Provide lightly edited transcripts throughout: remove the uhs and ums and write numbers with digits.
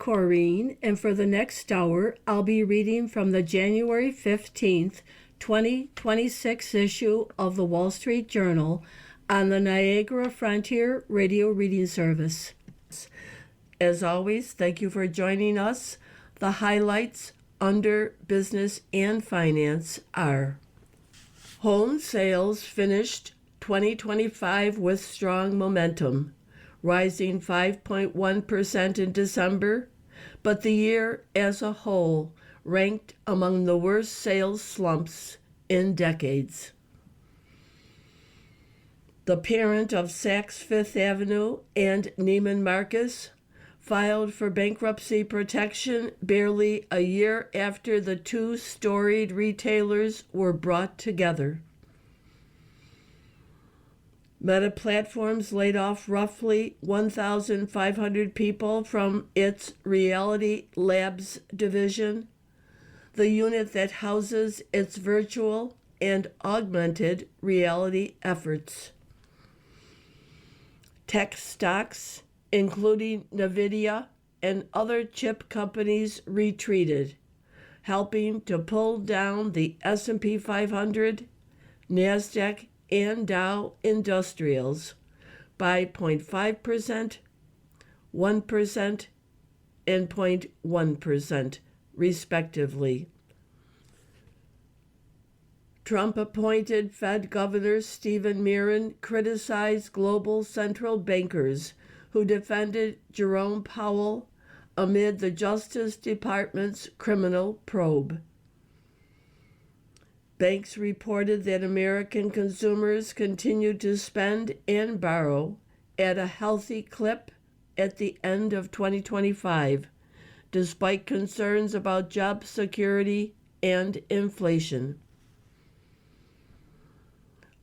Corrine, and for the next hour, I'll be reading from the January 15th, 2026 issue of the Wall Street Journal on the Niagara Frontier Radio Reading Service. As always, thank you for joining us. The highlights under business and finance are: home sales finished 2025 with strong momentum, rising 5.1% in December, but the year as a whole ranked among the worst sales slumps in decades. The parent of Saks Fifth Avenue and Neiman Marcus filed for bankruptcy protection barely a year after the two storied retailers were brought together. Meta Platforms laid off roughly 1,500 people from its Reality Labs division, the unit that houses its virtual and augmented reality efforts. Tech stocks, including NVIDIA and other chip companies, retreated, helping to pull down the S&P 500, NASDAQ, and Dow Industrials by 0.5%, 1%, and 0.1%, respectively. Trump-appointed Fed Governor Stephen Miron criticized global central bankers who defended Jerome Powell amid the Justice Department's criminal probe. Banks reported that American consumers continued to spend and borrow at a healthy clip at the end of 2025, despite concerns about job security and inflation.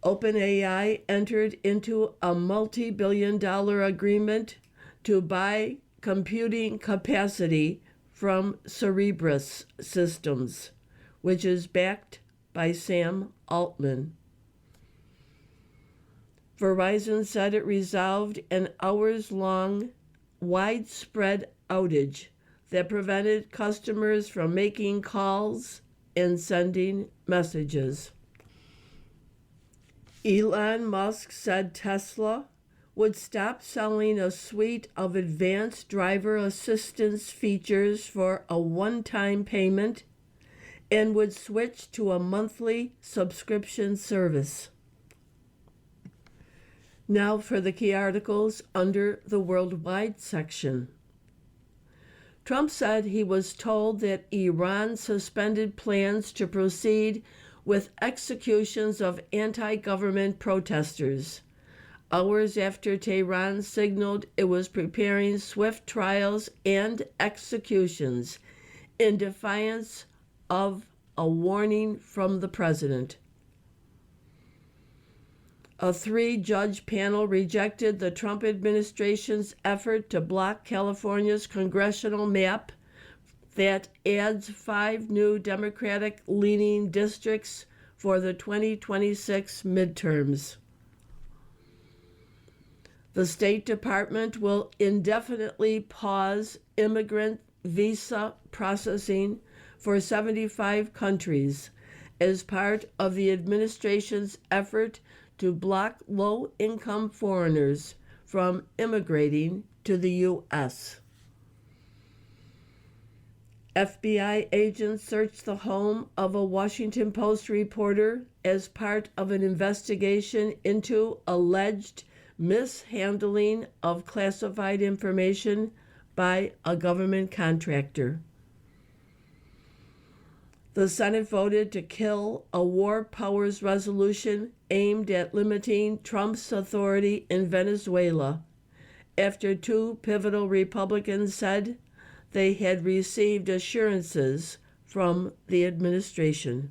OpenAI entered into a multi-billion-dollar agreement to buy computing capacity from Cerebras Systems, which is backed by Sam Altman. Verizon said it resolved an hours-long, widespread outage that prevented customers from making calls and sending messages. Elon Musk said Tesla would stop selling a suite of advanced driver assistance features for a one-time payment and would switch to a monthly subscription service. Now for the key articles under the worldwide section. Trump said he was told that Iran suspended plans to proceed with executions of anti-government protesters, hours after Tehran signaled it was preparing swift trials and executions in defiance of a warning from the president. A 3-judge panel rejected the Trump administration's effort to block California's congressional map that adds 5 new Democratic-leaning districts for the 2026 midterms. The State Department will indefinitely pause immigrant visa processing for 75 countries as part of the administration's effort to block low-income foreigners from immigrating to the U.S. FBI agents searched the home of a Washington Post reporter as part of an investigation into alleged mishandling of classified information by a government contractor. The Senate voted to kill a war powers resolution aimed at limiting Trump's authority in Venezuela after 2 pivotal Republicans said they had received assurances from the administration.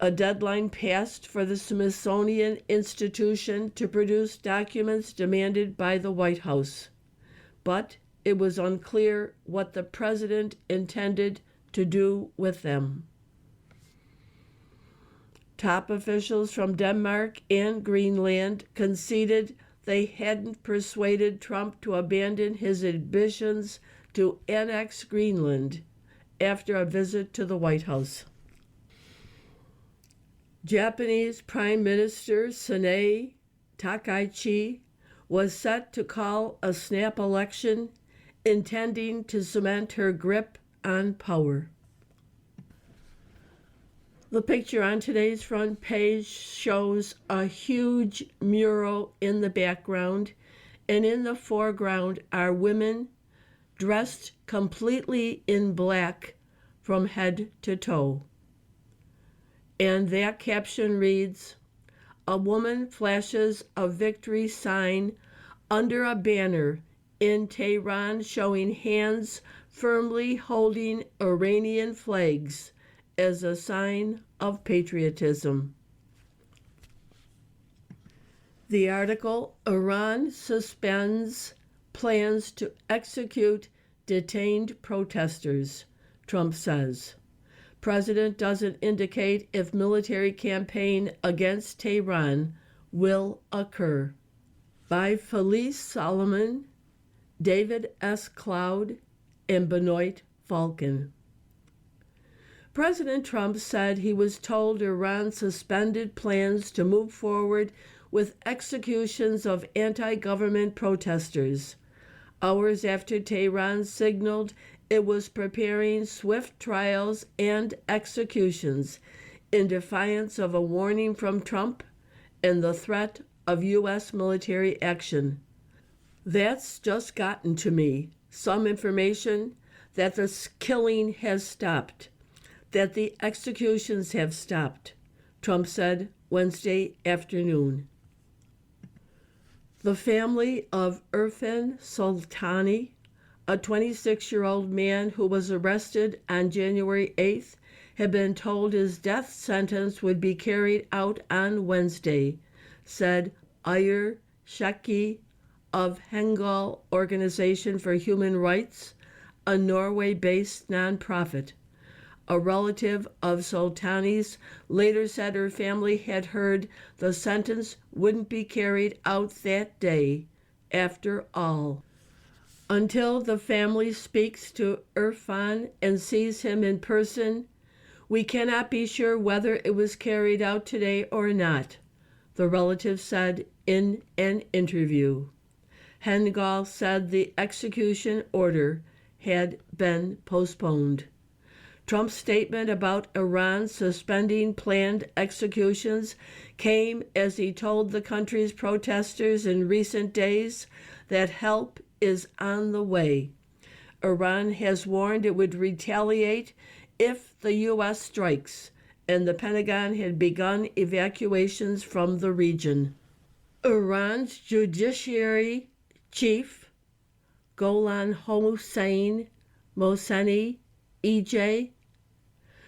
A deadline passed for the Smithsonian Institution to produce documents demanded by the White House, but it was unclear what the president intended to do with them. Top officials from Denmark and Greenland conceded they hadn't persuaded Trump to abandon his ambitions to annex Greenland after a visit to the White House. Japanese Prime Minister Sanae Takaichi was set to call a snap election intending to cement her grip on power. The picture on today's front page shows a huge mural in the background, and in the foreground are women dressed completely in black from head to toe. And that caption reads, "A woman flashes a victory sign under a banner in Tehran showing hands firmly holding Iranian flags as a sign of patriotism." The article, Iran suspends plans to execute detained protesters, Trump says. President doesn't indicate if military campaign against Tehran will occur. By Felice Solomon, David S. Cloud, and Benoit Falcon. President Trump said he was told Iran suspended plans to move forward with executions of anti-government protesters, hours after Tehran signaled it was preparing swift trials and executions in defiance of a warning from Trump and the threat of U.S. military action. That's just gotten to me some information that the killing has stopped, that the executions have stopped, Trump said Wednesday afternoon. The family of Irfan Soltani, a 26-year-old man who was arrested on January 8th, had been told his death sentence would be carried out on Wednesday, said Ayur Shaki of Hengal Organization for Human Rights, a Norway-based nonprofit. A relative of Soltani's later said her family had heard the sentence wouldn't be carried out that day, after all. Until the family speaks to Irfan and sees him in person, we cannot be sure whether it was carried out today or not, the relative said in an interview. Hengal said the execution order had been postponed. Trump's statement about Iran suspending planned executions came as he told the country's protesters in recent days that help is on the way. Iran has warned it would retaliate if the U.S. strikes, and the Pentagon had begun evacuations from the region. Iran's judiciary chief, Golan Hossein Mohseni, EJ,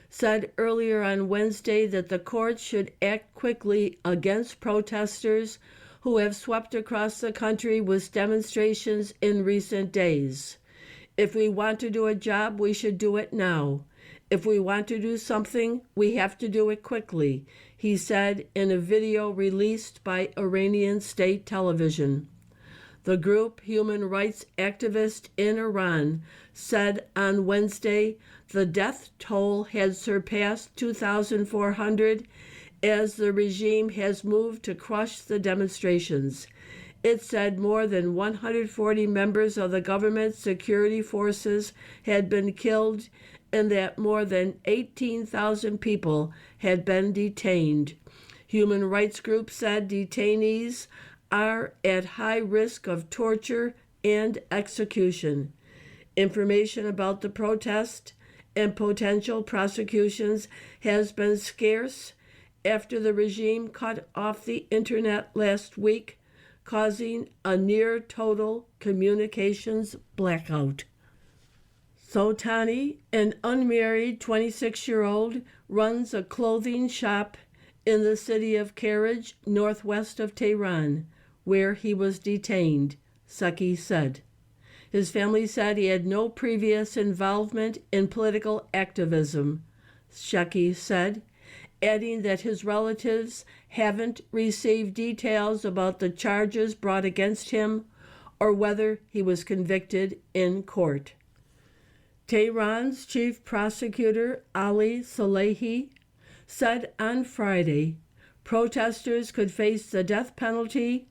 said earlier on Wednesday that the court should act quickly against protesters who have swept across the country with demonstrations in recent days. If we want to do a job, we should do it now. If we want to do something, we have to do it quickly, he said in a video released by Iranian state television. The group, human rights activists in Iran, said on Wednesday the death toll had surpassed 2,400 as the regime has moved to crush the demonstrations. It said more than 140 members of the government security forces had been killed and that more than 18,000 people had been detained. Human rights groups said detainees are at high risk of torture and execution. Information about the protest and potential prosecutions has been scarce after the regime cut off the internet last week, causing a near-total communications blackout. Soltani, an unmarried 26-year-old, runs a clothing shop in the city of Karaj, northwest of Tehran, where he was detained, Saki said. His family said he had no previous involvement in political activism, Shaki said, adding that his relatives haven't received details about the charges brought against him or whether he was convicted in court. Tehran's chief prosecutor, Ali Salehi, said on Friday protesters could face the death penalty.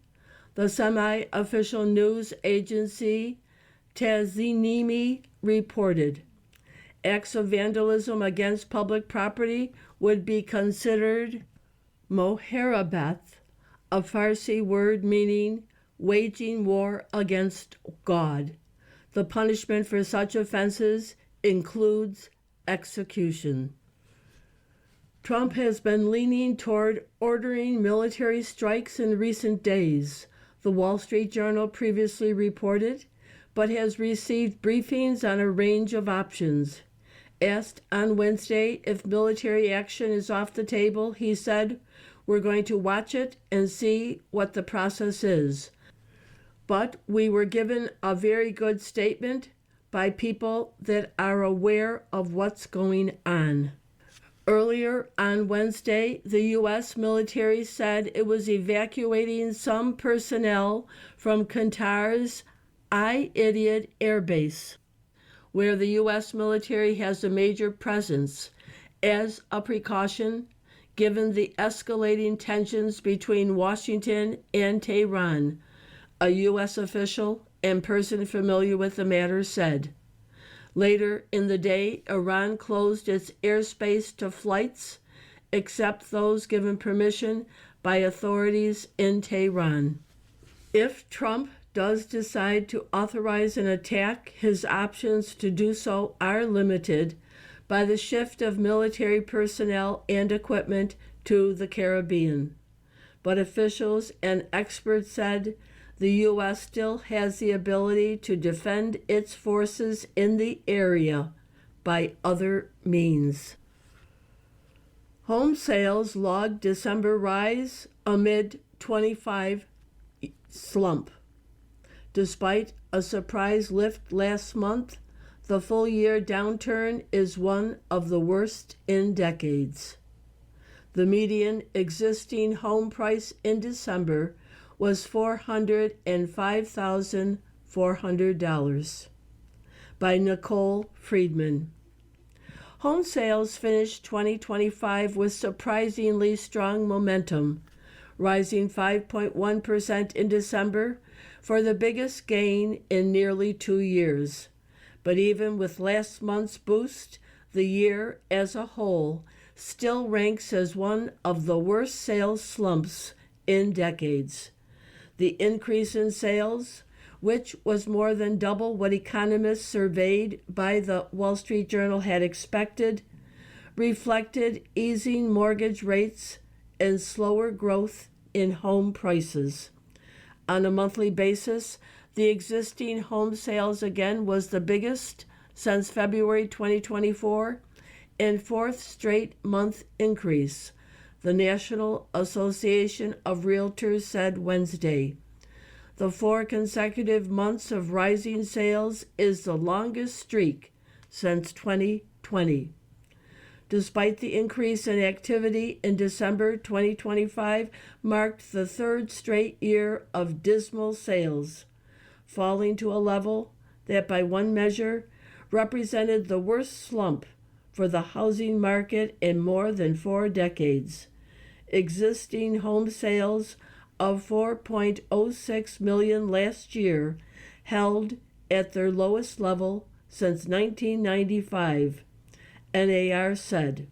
The semi-official news agency Tasnimi reported acts of vandalism against public property would be considered moharabat, a Farsi word meaning waging war against God. The punishment for such offenses includes execution. Trump has been leaning toward ordering military strikes in recent days, the Wall Street Journal previously reported, but has received briefings on a range of options. Asked on Wednesday if military action is off the table, he said, "We're going to watch it and see what the process is. But we were given a very good statement by people that are aware of what's going on." Earlier on Wednesday, the U.S. military said it was evacuating some personnel from Qatar's Al-Udeid Air Base, where the U.S. military has a major presence, as a precaution given the escalating tensions between Washington and Tehran, a U.S. official and person familiar with the matter said. Later in the day, Iran closed its airspace to flights, except those given permission by authorities in Tehran. If Trump does decide to authorize an attack, his options to do so are limited by the shift of military personnel and equipment to the Caribbean. But officials and experts said the U.S. still has the ability to defend its forces in the area by other means. Home sales logged December rise amid 25 slump. Despite a surprise lift last month, the full-year downturn is one of the worst in decades. The median existing home price in December was $405,400. By Nicole Friedman. Home sales finished 2025 with surprisingly strong momentum, rising 5.1% in December for the biggest gain in nearly 2 years. But even with last month's boost, the year as a whole still ranks as one of the worst sales slumps in decades. The increase in sales, which was more than double what economists surveyed by the Wall Street Journal had expected, reflected easing mortgage rates and slower growth in home prices. On a monthly basis, the existing home sales again was the biggest since February 2024 and fourth straight month increase, the National Association of Realtors said Wednesday. The 4 consecutive months of rising sales is the longest streak since 2020. Despite the increase in activity in December 2025 marked the 3rd straight year of dismal sales, falling to a level that by one measure represented the worst slump for the housing market in more than 4 decades. Existing home sales of 4.06 million last year held at their lowest level since 1995. NAR said.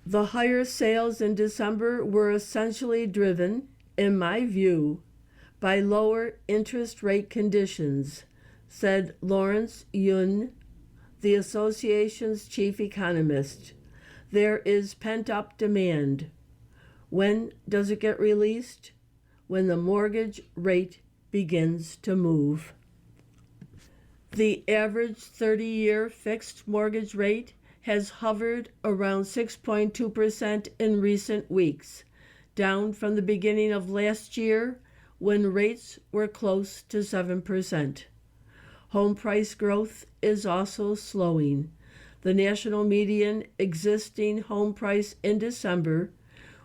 The higher sales in December were essentially driven, in my view, by lower interest rate conditions, said Lawrence Yun, the association's chief economist. There is pent-up demand. When does it get released? When the mortgage rate begins to move. The average 30-year fixed mortgage rate has hovered around 6.2% in recent weeks, down from the beginning of last year when rates were close to 7%. Home price growth is also slowing. The national median existing home price in December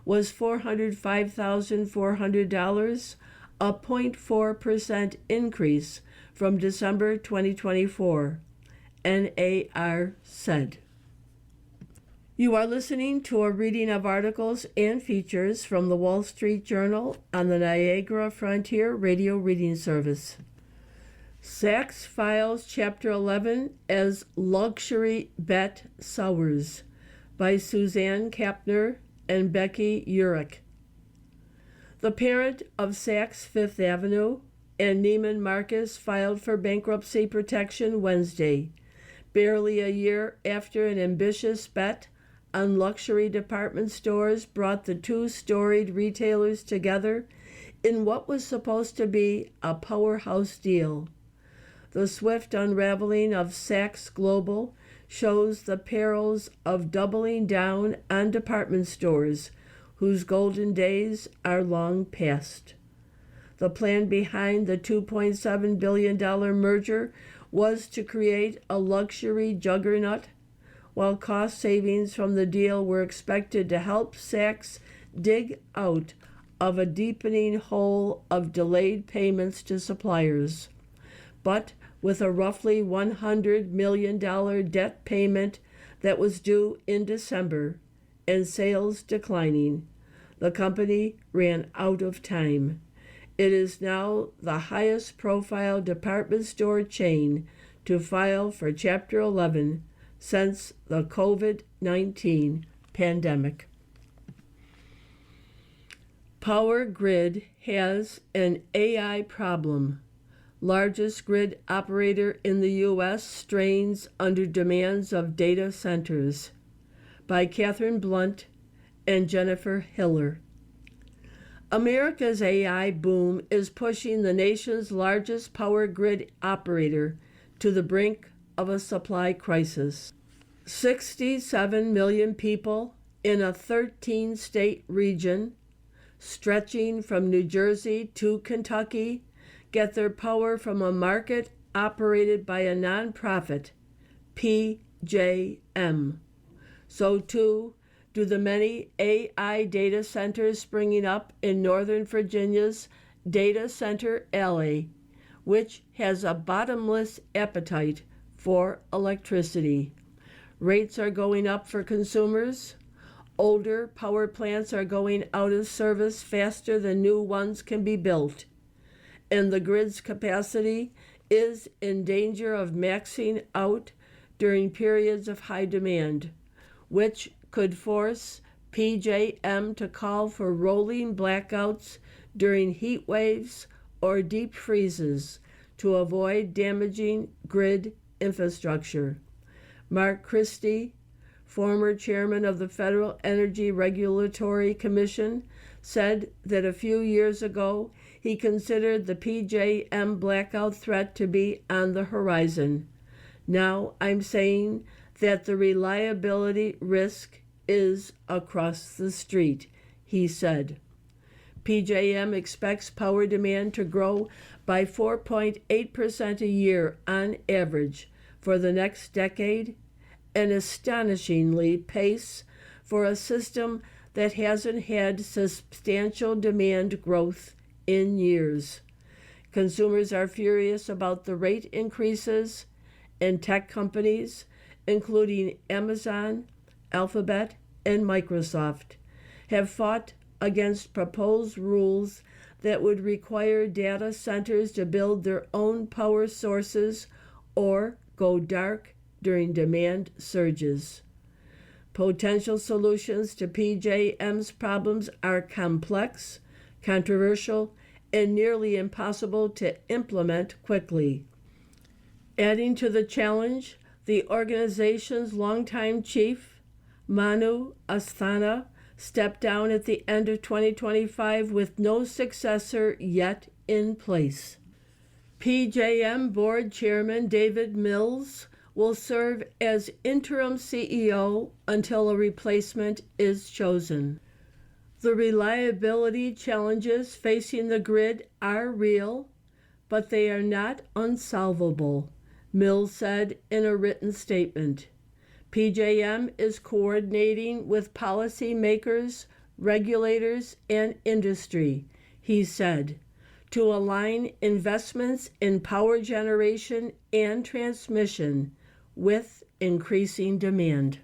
was $405,400, a 0.4% increase from December 2024, NAR said. You are listening to a reading of articles and features from the Wall Street Journal on the Niagara Frontier Radio Reading Service. Saks files Chapter 11 as Luxury Bet Sours by Suzanne Kapner and Becky Urich. The parent of Saks Fifth Avenue and Neiman Marcus filed for bankruptcy protection Wednesday, barely a year after an ambitious bet on luxury department stores brought the two storied retailers together in what was supposed to be a powerhouse deal. The swift unraveling of Saks Global shows the perils of doubling down on department stores whose golden days are long past. The plan behind the $2.7 billion merger was to create a luxury juggernaut, while cost savings from the deal were expected to help Saks dig out of a deepening hole of delayed payments to suppliers. But with a roughly $100 million debt payment that was due in December and sales declining, the company ran out of time. It is now the highest profile department store chain to file for Chapter 11 since the COVID-19 pandemic. Power Grid has an AI problem. Largest grid operator in the U.S. strains under demands of data centers, by Catherine Blunt and Jennifer Hiller. America's AI boom is pushing the nation's largest power grid operator to the brink of a supply crisis. 67 million people in a 13-state region, stretching from New Jersey to Kentucky, get their power from a market operated by a nonprofit, PJM. So too do the many AI data centers springing up in Northern Virginia's Data Center Alley, which has a bottomless appetite for electricity. Rates are going up for consumers. Older power plants are going out of service faster than new ones can be built, and the grid's capacity is in danger of maxing out during periods of high demand, which could force PJM to call for rolling blackouts during heat waves or deep freezes to avoid damaging grid infrastructure. Mark Christie, former chairman of the Federal Energy Regulatory Commission, said that a few years ago he considered the PJM blackout threat to be on the horizon. Now I'm saying that the reliability risk is across the street, he said. PJM expects power demand to grow by 4.8% a year on average for the next decade, an astonishingly pace for a system that hasn't had substantial demand growth in years. Consumers are furious about the rate increases, and tech companies, including Amazon, Alphabet, and Microsoft, have fought against proposed rules that would require data centers to build their own power sources or go dark during demand surges. Potential solutions to PJM's problems are complex, controversial, and nearly impossible to implement quickly. Adding to the challenge, the organization's longtime chief, Manu Asthana, stepped down at the end of 2025 with no successor yet in place. PJM Board Chairman David Mills will serve as interim CEO until a replacement is chosen. The reliability challenges facing the grid are real, but they are not unsolvable, Mills said in a written statement. PJM is coordinating with policymakers, regulators, and industry, he said, to align investments in power generation and transmission with increasing demand.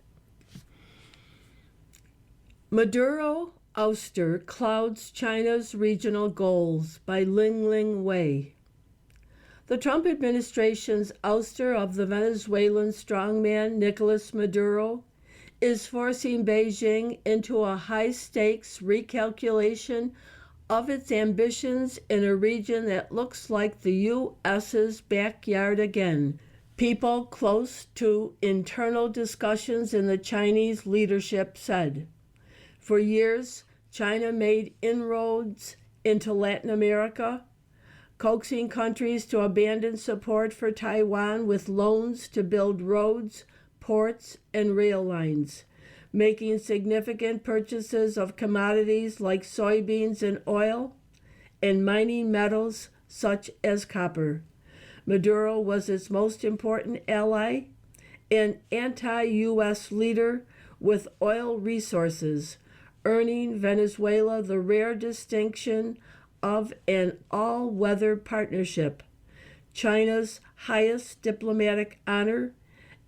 Maduro ouster clouds China's regional goals by Ling Wei. The Trump administration's ouster of the Venezuelan strongman Nicolas Maduro is forcing Beijing into a high-stakes recalculation of its ambitions in a region that looks like the U.S.'s backyard again. People close to internal discussions in the Chinese leadership said. For years, China made inroads into Latin America, coaxing countries to abandon support for Taiwan with loans to build roads, ports, and rail lines, making significant purchases of commodities like soybeans and oil, and mining metals such as copper. Maduro was its most important ally, an anti-U.S. leader with oil resources, earning Venezuela the rare distinction of an all-weather partnership, China's highest diplomatic honor,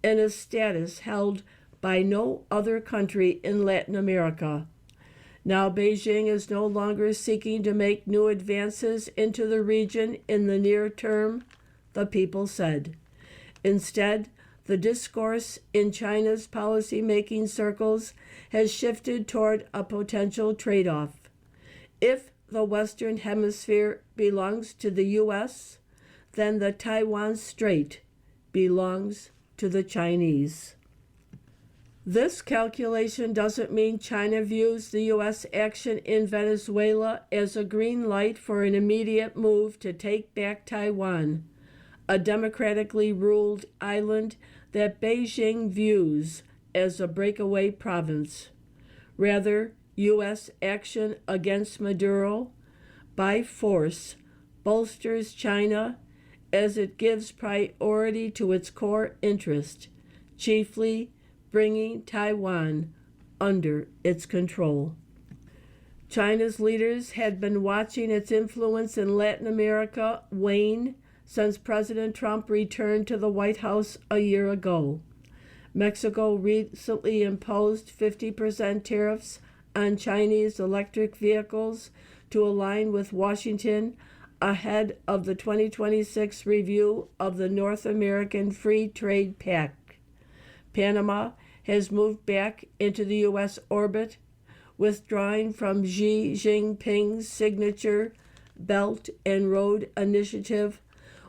and a status held by no other country in Latin America. Now Beijing is no longer seeking to make new advances into the region in the near term, the people said. Instead, the discourse in China's policy-making circles has shifted toward a potential trade-off. If the Western Hemisphere belongs to the U.S., then the Taiwan Strait belongs to the Chinese. This calculation doesn't mean China views the U.S. action in Venezuela as a green light for an immediate move to take back Taiwan, a democratically ruled island that Beijing views as a breakaway province. Rather, U.S. action against Maduro by force bolsters China as it gives priority to its core interest, chiefly bringing Taiwan under its control. China's leaders had been watching its influence in Latin America wane since President Trump returned to the White House a year ago. Mexico recently imposed 50% tariffs on Chinese electric vehicles to align with Washington ahead of the 2026 review of the North American Free Trade Pact. Panama has moved back into the U.S. orbit, withdrawing from Xi Jinping's signature Belt and Road Initiative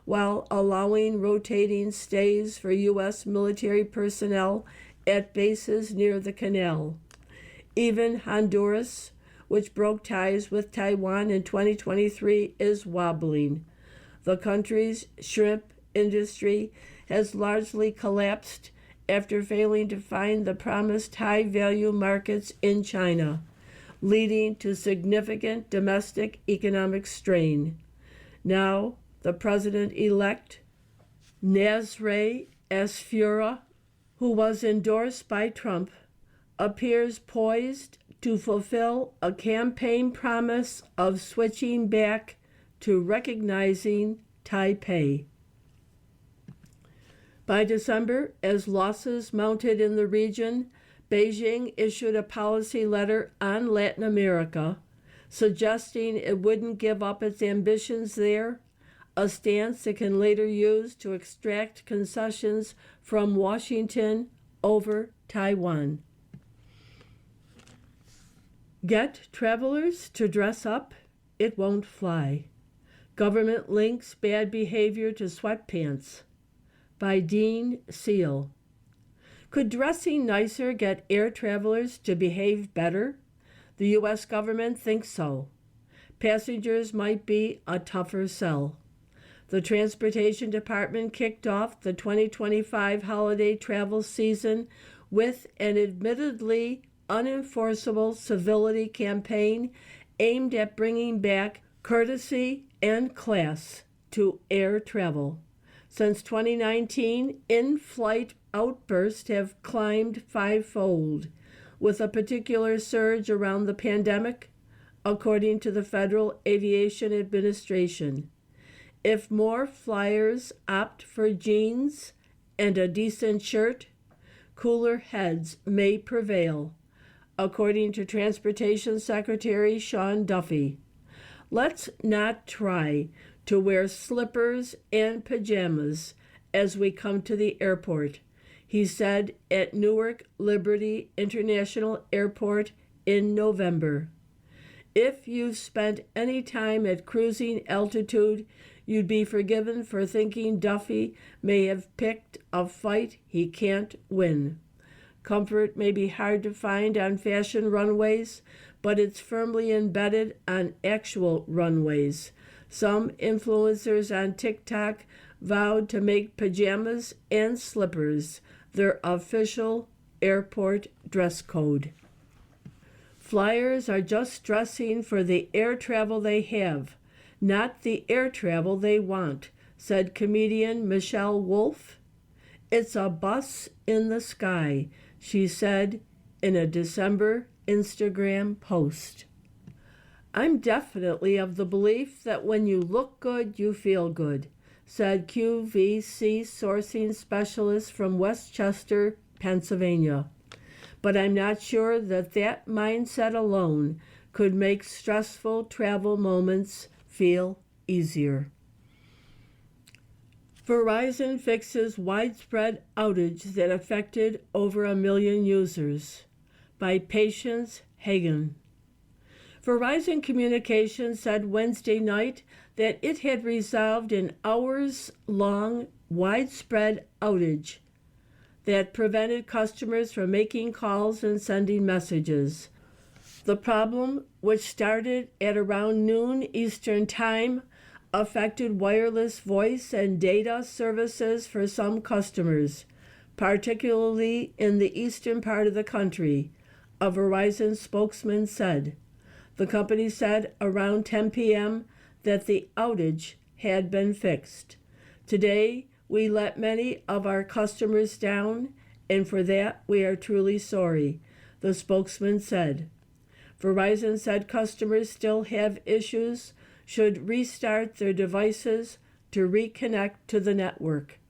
while allowing rotating stays for U.S. military personnel at bases near the canal. Even Honduras, which broke ties with Taiwan in 2023, is wobbling. The country's shrimp industry has largely collapsed after failing to find the promised high-value markets in China, leading to significant domestic economic strain. Now, the president-elect, Nasrey Esfura, who was endorsed by Trump, appears poised to fulfill a campaign promise of switching back to recognizing Taipei. By December, as losses mounted in the region, Beijing issued a policy letter on Latin America, suggesting it wouldn't give up its ambitions there, a stance it can later use to extract concessions from Washington over Taiwan. Get travelers to dress up? It won't fly. Government links bad behavior to sweatpants. By Dean Seal. Could dressing nicer get air travelers to behave better? The U.S. government thinks so. Passengers might be a tougher sell. The Transportation Department kicked off the 2025 holiday travel season with an admittedly unenforceable civility campaign aimed at bringing back courtesy and class to air travel. Since 2019, in-flight outbursts have climbed fivefold, with a particular surge around the pandemic, according to the Federal Aviation Administration. If more flyers opt for jeans and a decent shirt, cooler heads may prevail, according to Transportation Secretary Sean Duffy. Let's not try to wear slippers and pajamas as we come to the airport, he said at Newark Liberty International Airport in November. If you've spent any time at cruising altitude, you'd be forgiven for thinking Duffy may have picked a fight he can't win. Comfort may be hard to find on fashion runways, but it's firmly embedded on actual runways. Some influencers on TikTok vowed to make pajamas and slippers their official airport dress code. Flyers are just dressing for the air travel they have, not the air travel they want, said comedian Michelle Wolf. It's a bus in the sky, she said in a December Instagram post. I'm definitely of the belief that when you look good, you feel good, said QVC sourcing specialist from Westchester, Pennsylvania. But I'm not sure that that mindset alone could make stressful travel moments feel easier. Verizon fixes widespread outage that affected over 1 million users, by Patience Hagen. Verizon Communications said Wednesday night that it had resolved an hours-long widespread outage that prevented customers from making calls and sending messages. The problem, which started at around noon Eastern Time, affected wireless voice and data services for some customers, particularly in the eastern part of the country, a Verizon spokesman said. The company said around 10 p.m. that the outage had been fixed. Today, we let many of our customers down, and for that we are truly sorry, the spokesman said. Verizon said customers still have issues, should restart their devices to reconnect to the network.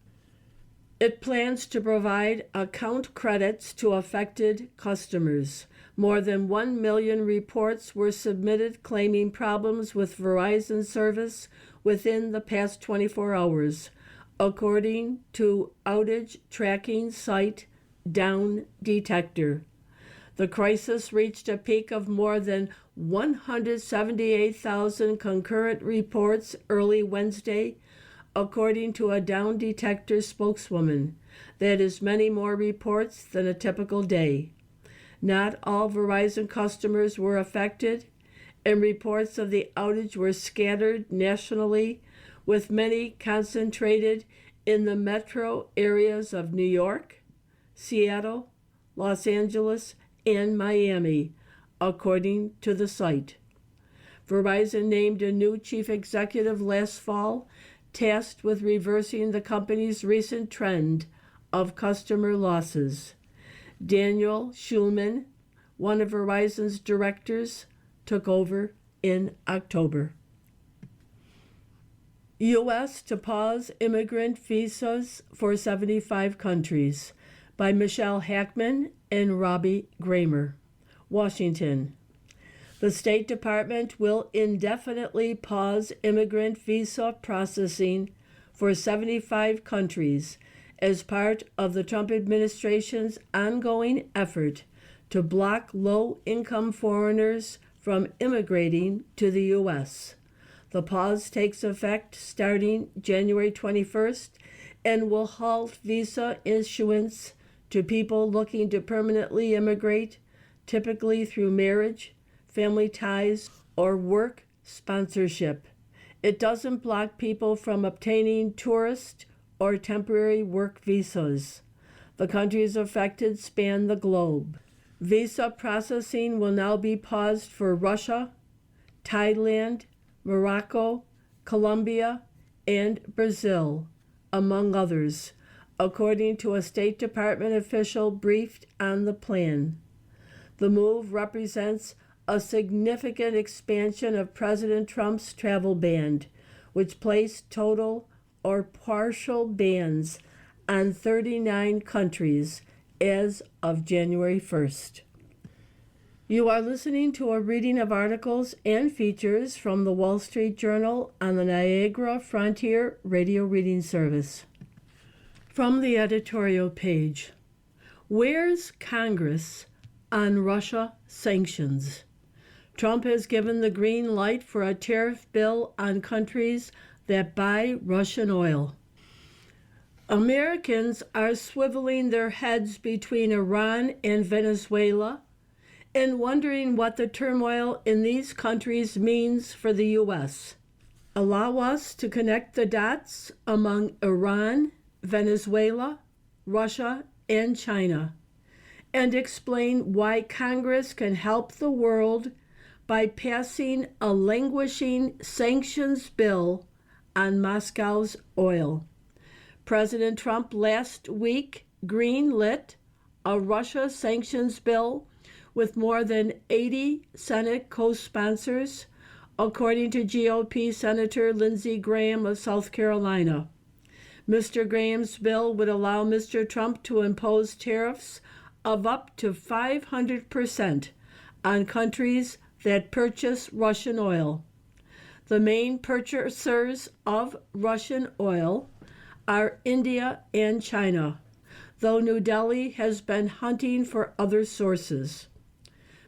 It plans to provide account credits to affected customers. More than 1 million reports were submitted claiming problems with Verizon service within the past 24 hours, according to outage tracking site Down Detector. The crisis reached a peak of more than 178,000 concurrent reports early Wednesday, according to a Down Detector spokeswoman. That is many more reports than a typical day. Not all Verizon customers were affected, and reports of the outage were scattered nationally, with many concentrated in the metro areas of New York, Seattle, Los Angeles, and Miami, according to the site. Verizon named a new chief executive last fall, tasked with reversing the company's recent trend of customer losses. Daniel Schulman, one of Verizon's directors, took over in October. U.S. to pause immigrant visas for 75 countries, by Michelle Hackman and Robbie Gramer. Washington. The State Department will indefinitely pause immigrant visa processing for 75 countries as part of the Trump administration's ongoing effort to block low-income foreigners from immigrating to the U.S. The pause takes effect starting January 21st and will halt visa issuance to people looking to permanently immigrate, typically through marriage, family ties, or work sponsorship. It doesn't block people from obtaining tourist or temporary work visas. The countries affected span the globe. Visa processing will now be paused for Russia, Thailand, Morocco, Colombia, and Brazil, among others, according to a State Department official briefed on the plan. The move represents a significant expansion of President Trump's travel ban, which placed total or partial bans on 39 countries as of January 1st. You are listening to a reading of articles and features from the Wall Street Journal on the Niagara Frontier Radio Reading Service. From the editorial page, where's Congress on Russia sanctions? Trump has given the green light for a tariff bill on countries that buy Russian oil. Americans are swiveling their heads between Iran and Venezuela and wondering what the turmoil in these countries means for the U.S. Allow us to connect the dots among Iran, Venezuela, Russia, and China, and explain why Congress can help the world by passing a languishing sanctions bill on Moscow's oil. President Trump last week greenlit a Russia sanctions bill with more than 80 Senate co-sponsors, according to GOP Senator Lindsey Graham of South Carolina. Mr. Graham's bill would allow Mr. Trump to impose tariffs of up to 500% on countries that purchase Russian oil. The main purchasers of Russian oil are India and China, though New Delhi has been hunting for other sources.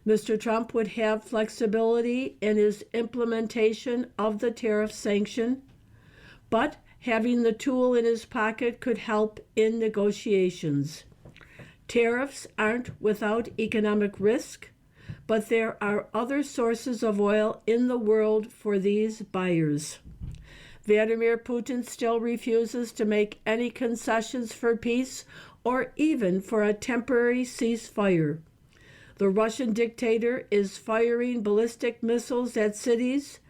Mr. Trump would have flexibility in his implementation of the tariff sanction, but having the tool in his pocket could help in negotiations. Tariffs aren't without economic risk, but there are other sources of oil in the world for these buyers. Vladimir Putin still refuses to make any concessions for peace or even for a temporary ceasefire. The Russian dictator is firing ballistic missiles at cities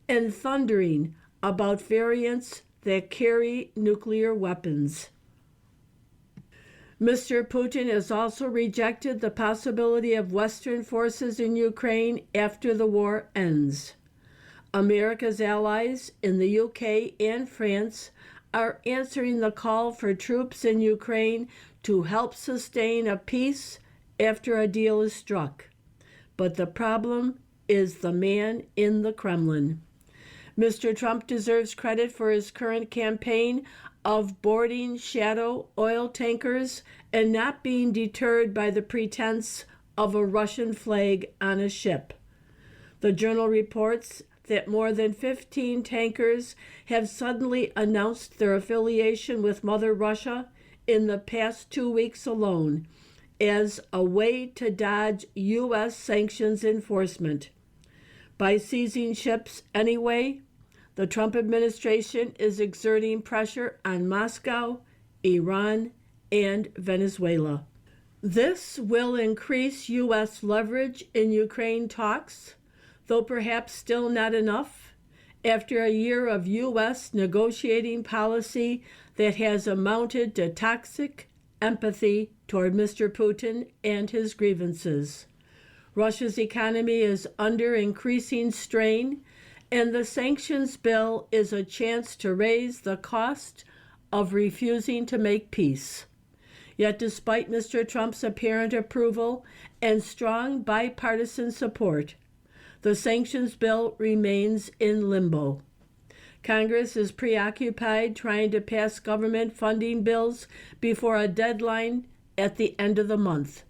and thundering about variants that carry nuclear weapons. Mr. Putin has also rejected the possibility of Western forces in Ukraine after the war ends. America's allies in the UK and France are answering the call for troops in Ukraine to help sustain a peace after a deal is struck. But the problem is the man in the Kremlin. Mr. Trump deserves credit for his current campaign of boarding shadow oil tankers and not being deterred by the pretense of a Russian flag on a ship. The Journal reports that more than 15 tankers have suddenly announced their affiliation with Mother Russia in the past 2 weeks alone as a way to dodge U.S. sanctions enforcement. By seizing ships anyway, the Trump administration is exerting pressure on Moscow, Iran, and Venezuela. This will increase U.S. leverage in Ukraine talks, though perhaps still not enough, after a year of U.S. negotiating policy that has amounted to toxic empathy toward Mr. Putin and his grievances. Russia's economy is under increasing strain, and the sanctions bill is a chance to raise the cost of refusing to make peace. Yet despite Mr. Trump's apparent approval and strong bipartisan support, the sanctions bill remains in limbo. Congress is preoccupied trying to pass government funding bills before a deadline at the end of the month.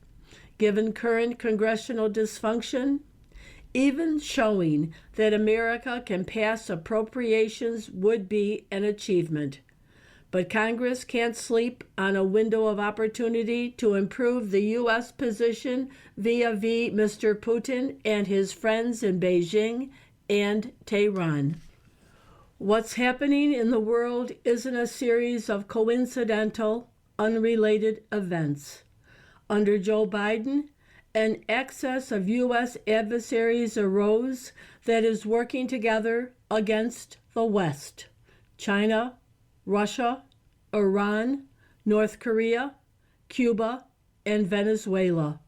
Given current congressional dysfunction, even showing that America can pass appropriations would be an achievement. But Congress can't sleep on a window of opportunity to improve the U.S. position vis-a-vis Mr. Putin and his friends in Beijing and Tehran. What's happening in the world isn't a series of coincidental, unrelated events. Under Joe Biden, an excess of U.S. adversaries arose that is working together against the West: China, Russia, Iran, North Korea, Cuba, and Venezuela.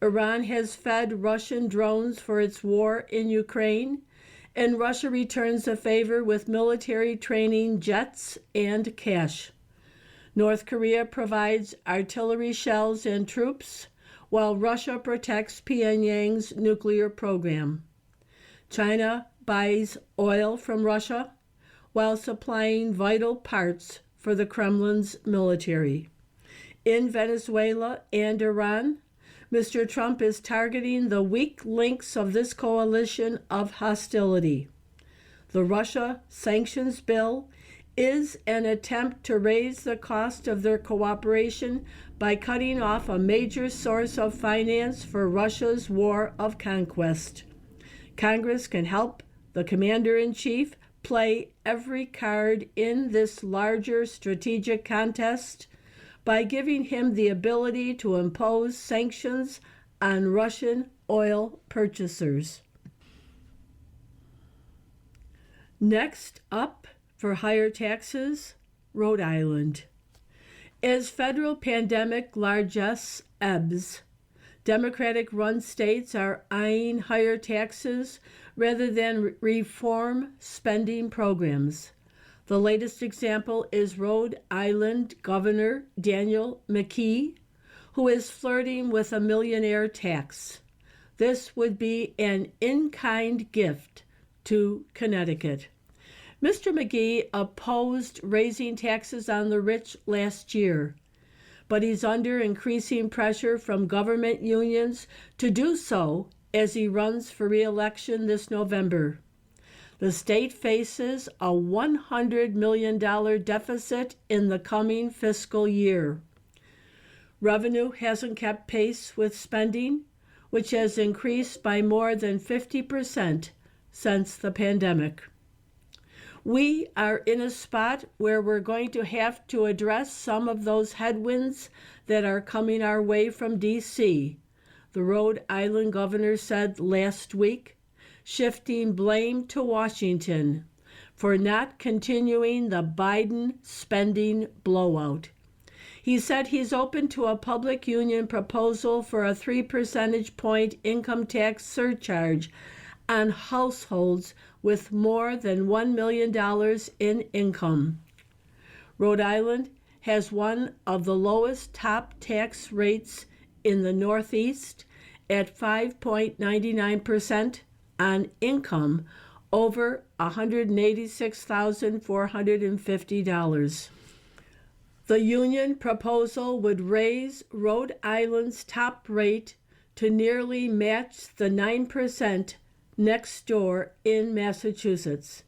Iran has fed Russian drones for its war in Ukraine, and Russia returns the favor with military training, jets, and cash. North Korea provides artillery shells and troops, while Russia protects Pyongyang's nuclear program. China buys oil from Russia while supplying vital parts for the Kremlin's military. In Venezuela and Iran, Mr. Trump is targeting the weak links of this coalition of hostility. The Russia sanctions bill is an attempt to raise the cost of their cooperation by cutting off a major source of finance for Russia's war of conquest. Congress can help the commander-in-chief play every card in this larger strategic contest by giving him the ability to impose sanctions on Russian oil purchasers. Next up, for higher taxes, Rhode Island. As federal pandemic largesse ebbs, Democratic-run states are eyeing higher taxes rather than reform spending programs. The latest example is Rhode Island Governor Daniel McKee, who is flirting with a millionaire tax. This would be an in-kind gift to Connecticut. Mr. McGee opposed raising taxes on the rich last year, but he's under increasing pressure from government unions to do so as he runs for re-election this November. The state faces a $100 million deficit in the coming fiscal year. Revenue hasn't kept pace with spending, which has increased by more than 50% since the pandemic. We are in a spot where we're going to have to address some of those headwinds that are coming our way from D.C., the Rhode Island governor said last week, shifting blame to Washington for not continuing the Biden spending blowout. He said he's open to a public union proposal for a 3 percentage point income tax surcharge on households with more than $1 million in income. Rhode Island has one of the lowest top tax rates in the Northeast at 5.99% on income over $186,450. The union proposal would raise Rhode Island's top rate to nearly match the 9% next door in Massachusetts.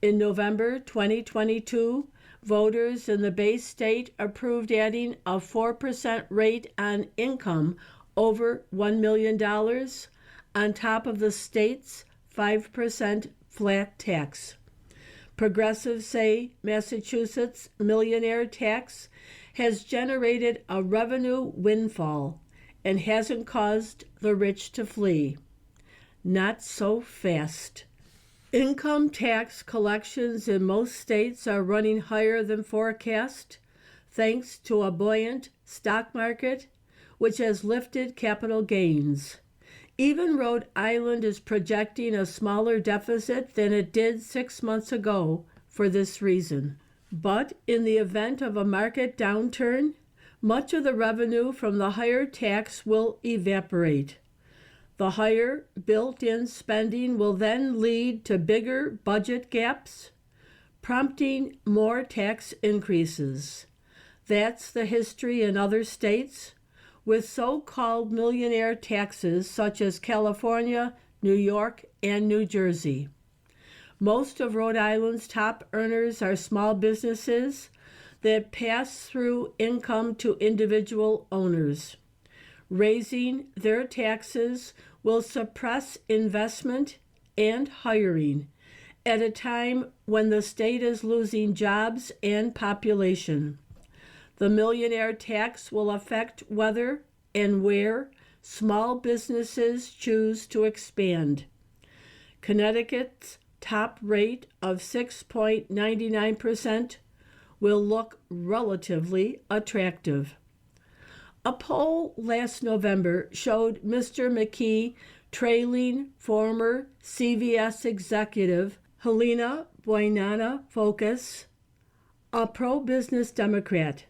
In November 2022, voters in the Bay State approved adding a 4% rate on income over $1 million on top of the state's 5% flat tax. Progressives say Massachusetts' millionaire tax has generated a revenue windfall and hasn't caused the rich to flee. Not so fast. Income tax collections in most states are running higher than forecast, thanks to a buoyant stock market, which has lifted capital gains. Even Rhode Island is projecting a smaller deficit than it did 6 months ago for this reason. But in the event of a market downturn, much of the revenue from the higher tax will evaporate. The higher built-in spending will then lead to bigger budget gaps, prompting more tax increases. That's the history in other states, with so-called millionaire taxes such as California, New York, and New Jersey. Most of Rhode Island's top earners are small businesses that pass through income to individual owners. Raising their taxes will suppress investment and hiring at a time when the state is losing jobs and population. The millionaire tax will affect whether and where small businesses choose to expand. Connecticut's top rate of 6.99% will look relatively attractive. A poll last November showed Mr. McKee trailing former CVS executive Helena Buenana Focus, a pro-business Democrat,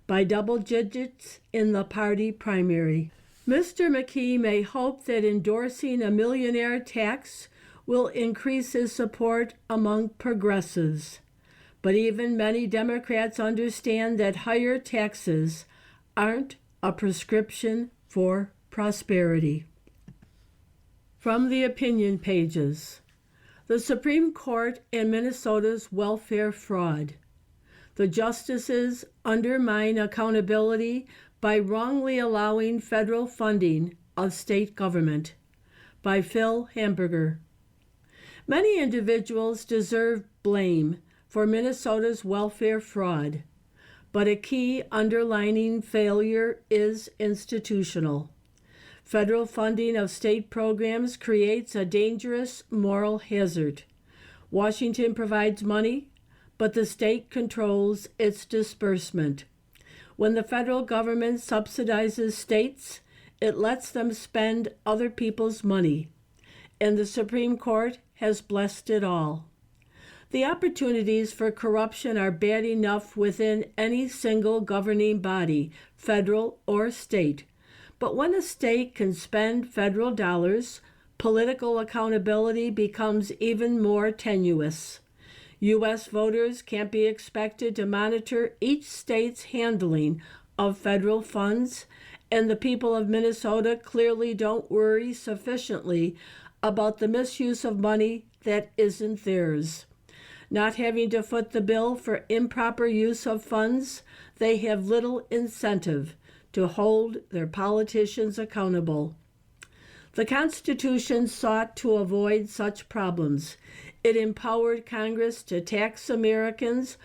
by double digits in the party primary. Mr. McKee may hope that endorsing a millionaire tax will increase his support among progressives, but even many Democrats understand that higher taxes aren't a prescription for prosperity. From the opinion pages, the Supreme Court and Minnesota's welfare fraud. The justices undermine accountability by wrongly allowing federal funding of state government. By Phil Hamburger. Many individuals deserve blame for Minnesota's welfare fraud, but a key underlining failure is institutional. Federal funding of state programs creates a dangerous moral hazard. Washington provides money, but the state controls its disbursement. When the federal government subsidizes states, it lets them spend other people's money, and the Supreme Court has blessed it all. The opportunities for corruption are bad enough within any single governing body, federal or state. But when a state can spend federal dollars, political accountability becomes even more tenuous. U.S. voters can't be expected to monitor each state's handling of federal funds, and the people of Minnesota clearly don't worry sufficiently about the misuse of money that isn't theirs. Not having to foot the bill for improper use of funds, they have little incentive to hold their politicians accountable. The Constitution sought to avoid such problems. It empowered Congress to tax Americans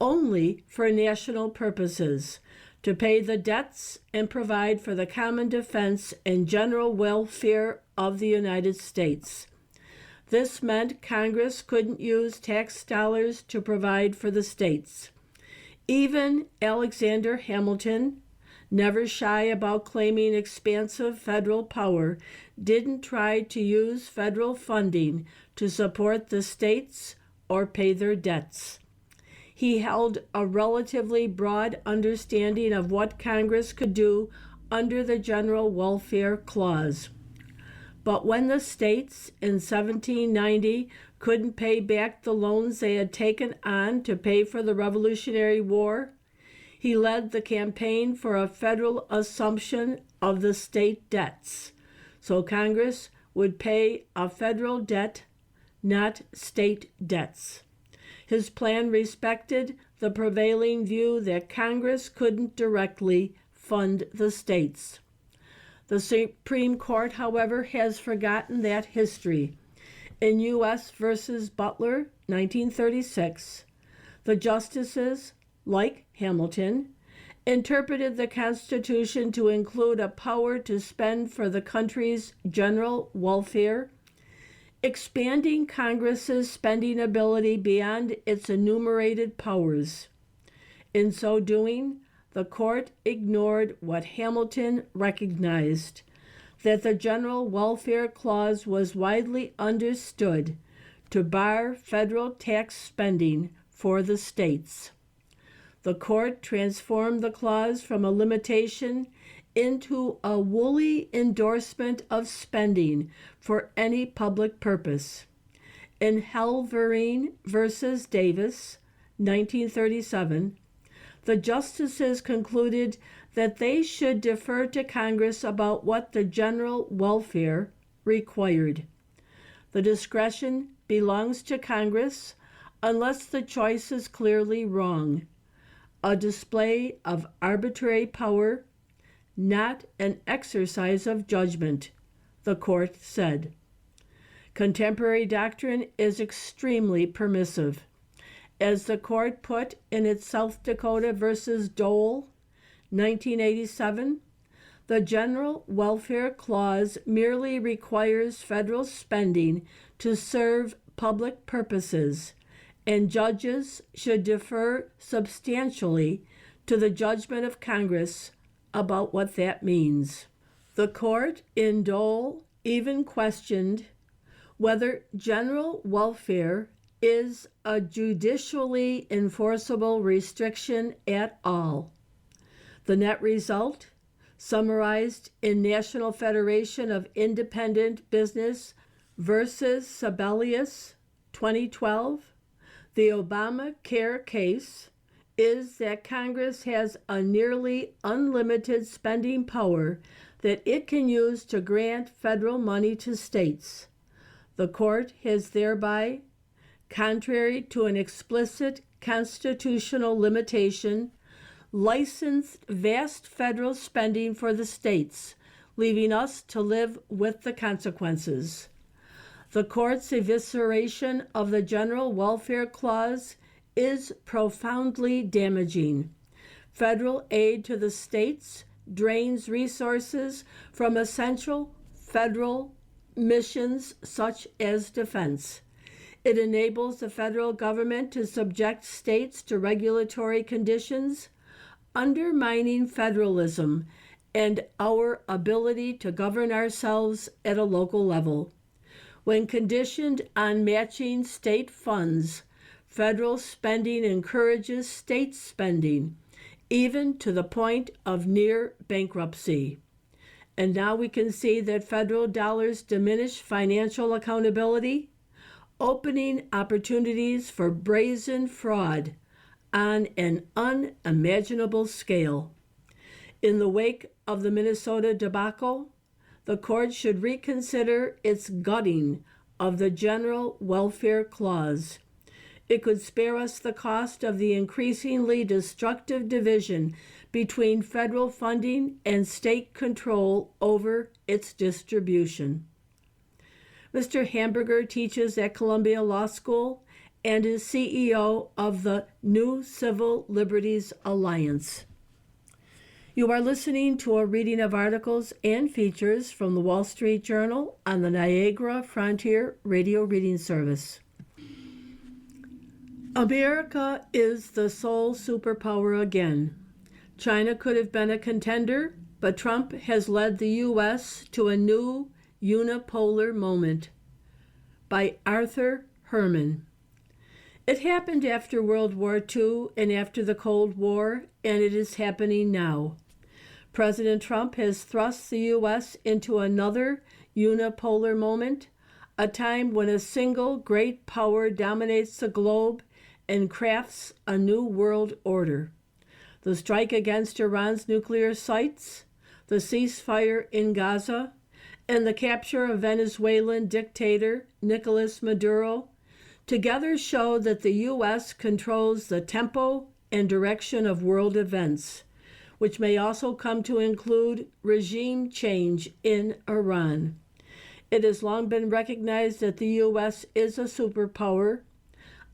only for national purposes, to pay the debts and provide for the common defense and general welfare of the United States. This meant Congress couldn't use tax dollars to provide for the states. Even Alexander Hamilton, never shy about claiming expansive federal power, didn't try to use federal funding to support the states or pay their debts. He held a relatively broad understanding of what Congress could do under the General Welfare Clause. But when the states in 1790 couldn't pay back the loans they had taken on to pay for the Revolutionary War, he led the campaign for a federal assumption of the state debts, so Congress would pay a federal debt, not state debts. His plan respected the prevailing view that Congress couldn't directly fund the states. The Supreme Court, however, has forgotten that history. In U.S. v. Butler, 1936, the justices, like Hamilton, interpreted the Constitution to include a power to spend for the country's general welfare, expanding Congress's spending ability beyond its enumerated powers. In so doing, the court ignored what Hamilton recognized, that the General Welfare Clause was widely understood to bar federal tax spending for the states. The court transformed the clause from a limitation into a woolly endorsement of spending for any public purpose. In Halverine v. Davis, 1937, the justices concluded that they should defer to Congress about what the general welfare required. The discretion belongs to Congress unless the choice is clearly wrong, a display of arbitrary power, not an exercise of judgment, the court said. Contemporary doctrine is extremely permissive. As the court put in its South Dakota v. Dole, 1987, the General Welfare Clause merely requires federal spending to serve public purposes and judges should defer substantially to the judgment of Congress about what that means. The court in Dole even questioned whether general welfare is a judicially enforceable restriction at all. The net result, summarized in National Federation of Independent Business versus Sebelius, 2012, the Obamacare case, is that Congress has a nearly unlimited spending power that it can use to grant federal money to states. The court has thereby, contrary to an explicit constitutional limitation, licensed vast federal spending for the states, leaving us to live with the consequences. The court's evisceration of the General Welfare Clause is profoundly damaging. Federal aid to the states drains resources from essential federal missions such as defense. It enables the federal government to subject states to regulatory conditions, undermining federalism and our ability to govern ourselves at a local level. When conditioned on matching state funds, federal spending encourages state spending, even to the point of near bankruptcy. And now we can see that federal dollars diminish financial accountability, opening opportunities for brazen fraud on an unimaginable scale. In the wake of the Minnesota debacle, the court should reconsider its gutting of the General Welfare Clause. It could spare us the cost of the increasingly destructive division between federal funding and state control over its distribution. Mr. Hamburger teaches at Columbia Law School and is CEO of the New Civil Liberties Alliance. You are listening to a reading of articles and features from the Wall Street Journal on the Niagara Frontier Radio Reading Service. America is the sole superpower again. China could have been a contender, but Trump has led the U.S. to a new unipolar moment. By Arthur Herman. It happened after World War II and after the Cold War, and it is happening now. President Trump has thrust the U.S. into another unipolar moment, a time when a single great power dominates the globe and crafts a new world order. The strike against Iran's nuclear sites, the ceasefire in Gaza, and the capture of Venezuelan dictator Nicolas Maduro together show that the U.S. controls the tempo and direction of world events, which may also come to include regime change in Iran. It has long been recognized that the U.S. is a superpower,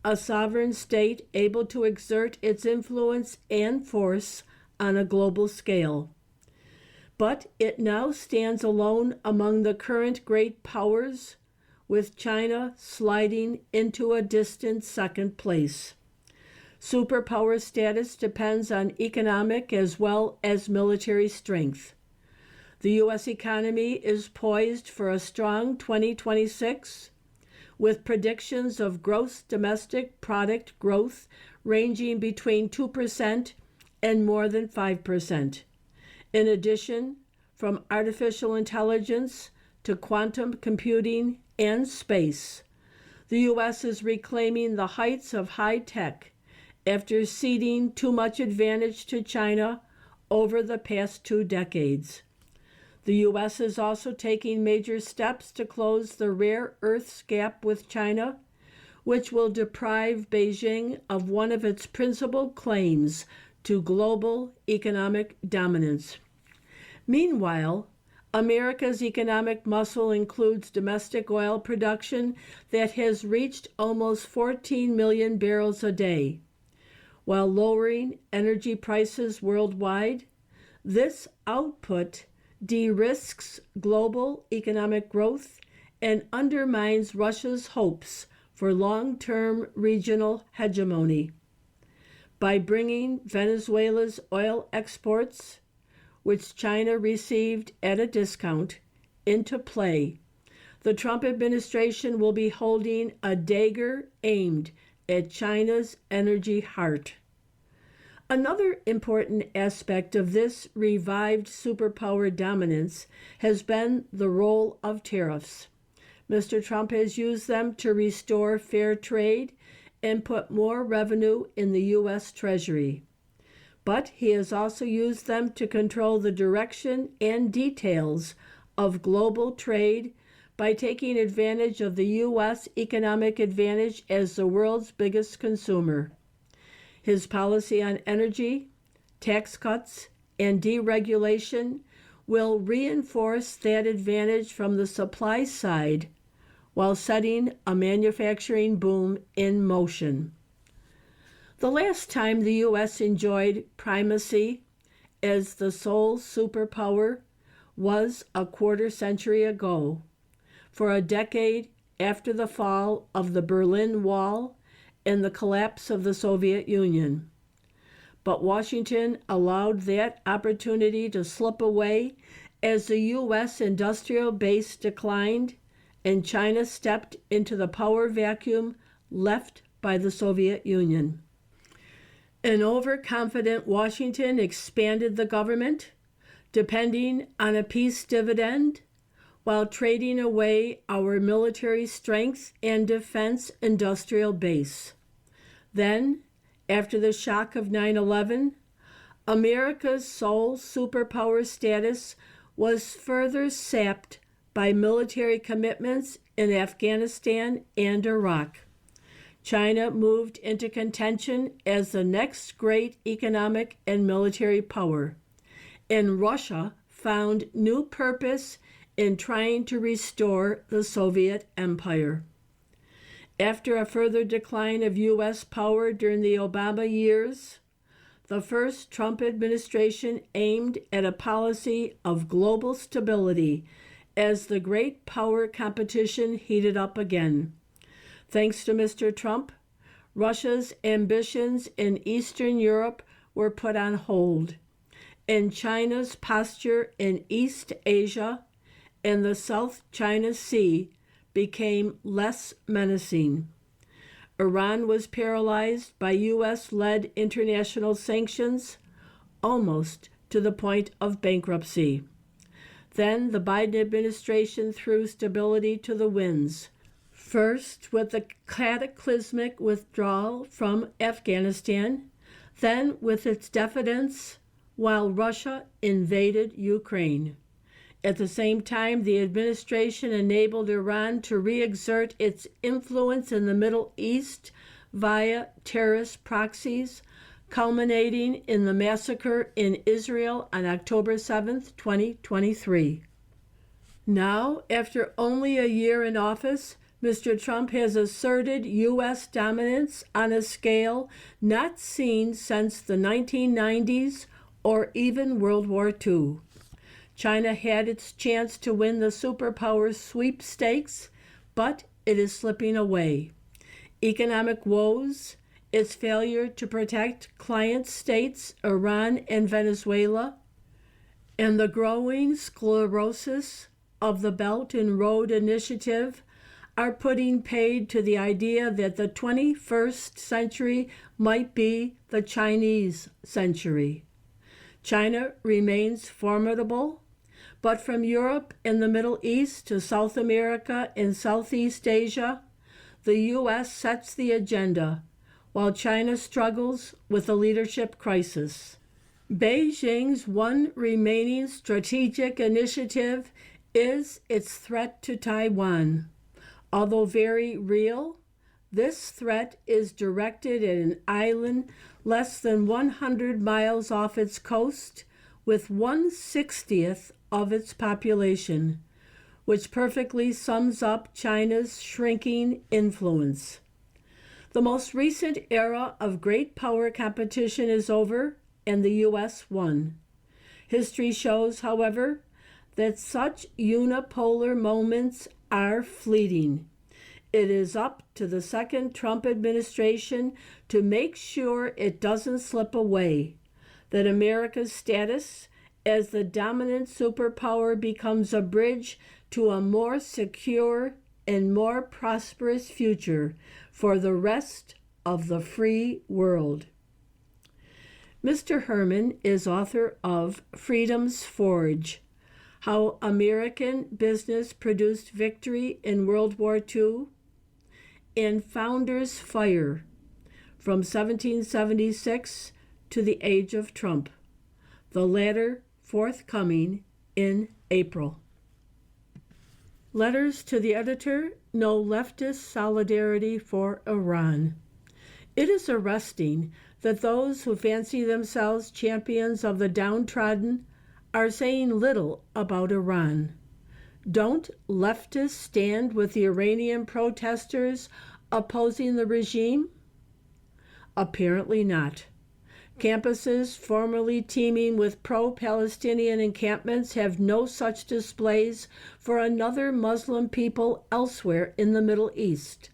a sovereign state able to exert its influence and force on a global scale. But it now stands alone among the current great powers, with China sliding into a distant second place. Superpower status depends on economic as well as military strength. The U.S. economy is poised for a strong 2026, with predictions of gross domestic product growth ranging between 2% and more than 5%. In addition, from artificial intelligence to quantum computing and space, the U.S. is reclaiming the heights of high tech after ceding too much advantage to China over the past 2 decades. The U.S. is also taking major steps to close the rare earths gap with China, which will deprive Beijing of one of its principal claims to global economic dominance. Meanwhile, America's economic muscle includes domestic oil production that has reached almost 14 million barrels a day. While lowering energy prices worldwide, this output de-risks global economic growth and undermines Russia's hopes for long-term regional hegemony. By bringing Venezuela's oil exports, which China received at a discount, into play, the Trump administration will be holding a dagger aimed at China's energy heart. Another important aspect of this revived superpower dominance has been the role of tariffs. Mr. Trump has used them to restore fair trade and put more revenue in the U.S. Treasury. But he has also used them to control the direction and details of global trade by taking advantage of the U.S. economic advantage as the world's biggest consumer. His policy on energy, tax cuts, and deregulation will reinforce that advantage from the supply side while setting a manufacturing boom in motion. The last time the U.S. enjoyed primacy as the sole superpower was a quarter century ago, for a decade after the fall of the Berlin Wall and the collapse of the Soviet Union. But Washington allowed that opportunity to slip away as the U.S. industrial base declined and China stepped into the power vacuum left by the Soviet Union. An overconfident Washington expanded the government, depending on a peace dividend, while trading away our military strength and defense industrial base. Then, after the shock of 9/11, America's sole superpower status was further sapped by military commitments in Afghanistan and Iraq. China moved into contention as the next great economic and military power, and Russia found new purpose in trying to restore the Soviet Empire. After a further decline of U.S. power during the Obama years, the first Trump administration aimed at a policy of global stability as the great power competition heated up again. Thanks to Mr. Trump, Russia's ambitions in Eastern Europe were put on hold, and China's posture in East Asia and the South China Sea became less menacing. Iran was paralyzed by U.S.-led international sanctions, almost to the point of bankruptcy. Then the Biden administration threw stability to the winds, first with the cataclysmic withdrawal from Afghanistan, then with its defeats while Russia invaded Ukraine. At the same time, the administration enabled Iran to re-exert its influence in the Middle East via terrorist proxies, culminating in the massacre in Israel on October 7, 2023. Now, after only a year in office, Mr. Trump has asserted U.S. dominance on a scale not seen since the 1990s or even World War II. China had its chance to win the superpower sweepstakes, but it is slipping away. Economic woes, its failure to protect client states, Iran and Venezuela, and the growing sclerosis of the Belt and Road Initiative are putting paid to the idea that the 21st century might be the Chinese century. China remains formidable, but from Europe and the Middle East to South America and Southeast Asia, the U.S. sets the agenda, while China struggles with a leadership crisis. Beijing's one remaining strategic initiative is its threat to Taiwan. Although very real, this threat is directed at an island less than 100 miles off its coast, with 1/60th of its population, which perfectly sums up China's shrinking influence. The most recent era of great power competition is over, and the U.S. won. History shows, however, that such unipolar moments are fleeting, It is up to the second Trump administration to make sure it doesn't slip away, that America's status as the dominant superpower becomes a bridge to a more secure and more prosperous future for the rest of the free world. Mr. Herman is author of Freedom's Forge: How American Business Produced Victory in World War II, and Founder's Fire, from 1776 to the Age of Trump, the latter forthcoming in April. Letters to the editor: No leftist solidarity for Iran. It is arresting that those who fancy themselves champions of the downtrodden are saying little about Iran. Don't leftists stand with the Iranian protesters opposing the regime? Apparently not. Campuses formerly teeming with pro-Palestinian encampments have no such displays for another Muslim people elsewhere in the Middle East.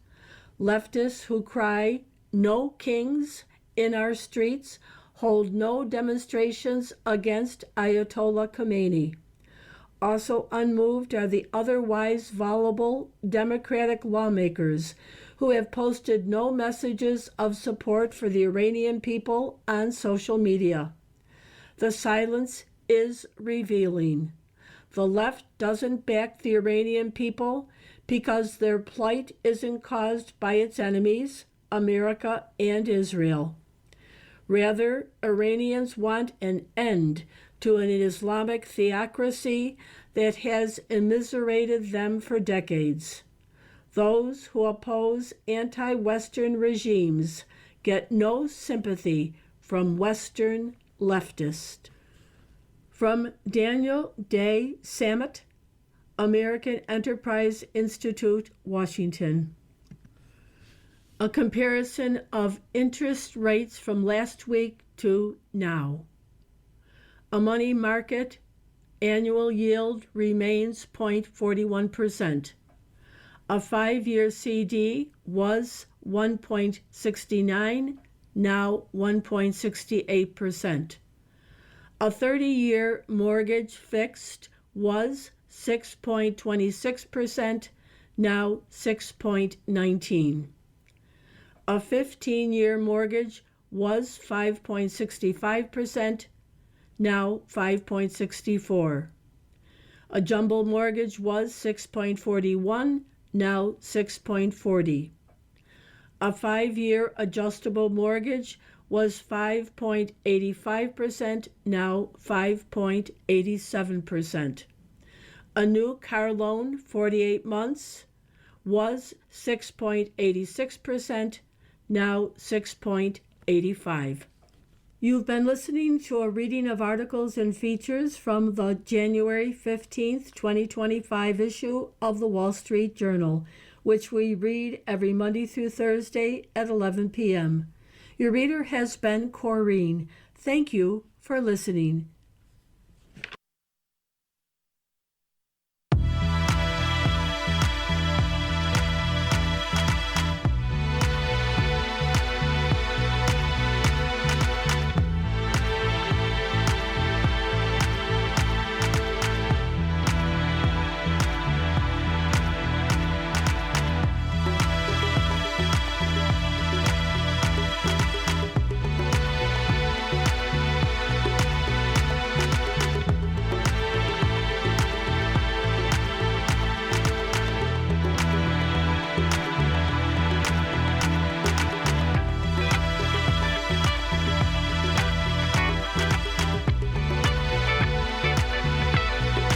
Leftists who cry, "No kings" in our streets hold no demonstrations against Ayatollah Khomeini. Also unmoved are the otherwise voluble Democratic lawmakers who have posted no messages of support for the Iranian people on social media. The silence is revealing. The left doesn't back the Iranian people because their plight isn't caused by its enemies, America and Israel. Rather, Iranians want an end to an Islamic theocracy that has immiserated them for decades. Those who oppose anti-Western regimes get no sympathy from Western leftists. From Daniel Day Sammet, American Enterprise Institute, Washington. A comparison of interest rates from last week to now. A money market annual yield remains 0.41%. A 5-year CD was 1.69, now 1.68%. A 30-year mortgage fixed was 6.26%, now 6.19%. A 15-year mortgage was 5.65%, now 5.64%. A jumbo mortgage was 6.41%, now 6.40%. A 5-year adjustable mortgage was 5.85%, now 5.87%. A new car loan, 48 months, was 6.86%, now 6.85%. You've been listening to a reading of articles and features from the January 15th, 2025 issue of the Wall Street Journal, which we read every Monday through Thursday at 11 p.m. Your reader has been Corrine. Thank you for listening.